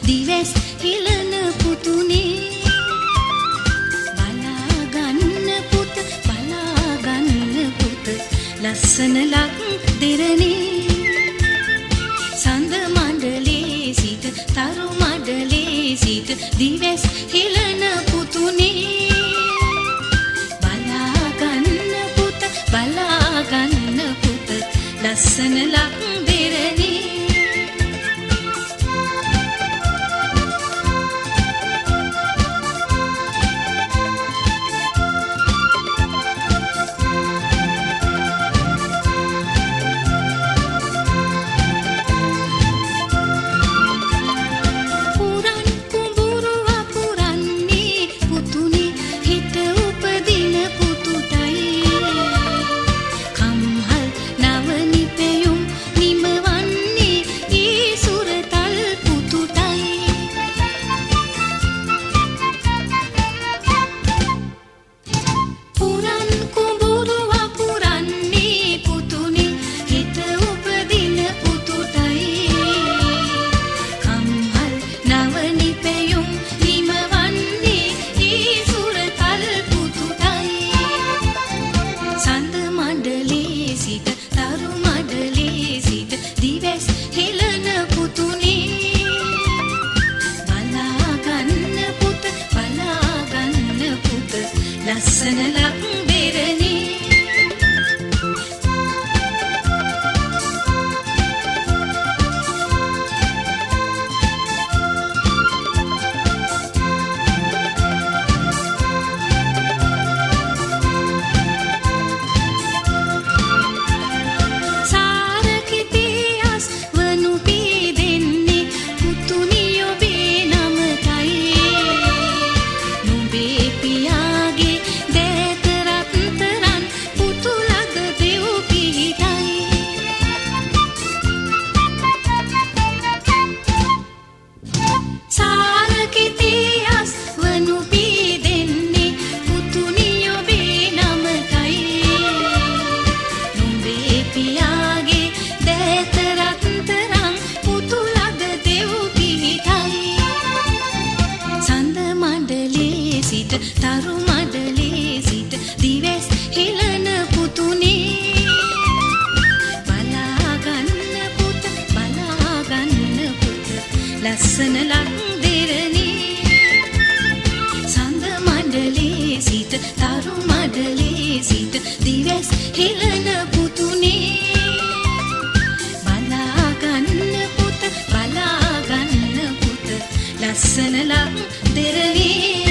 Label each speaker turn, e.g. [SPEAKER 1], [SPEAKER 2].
[SPEAKER 1] දිවස් හිලන පුතුනේ බලාගන්න පුත ලස්සන ලක් දෙරනේ සඳ මණ්ඩලේ සිට තරු මණ්ඩලේ සිට දිවස් හිලන පුතුනේ බලාගන්න පුත ලස්සන ලක් දෙරනේ ලස්සන ලක් දෙරනේ තරු මඩලේ සිට දිවස් හිලන පුතුනේ බලාගන්න පුත ලස්සන ලක් දෙරනේ සඳ මඩලේ සිට තරු මඩලේ සිට දිවස් හිලන පුතුනේ බලාගන්න පුත ලස්සන ලක් දෙරනේ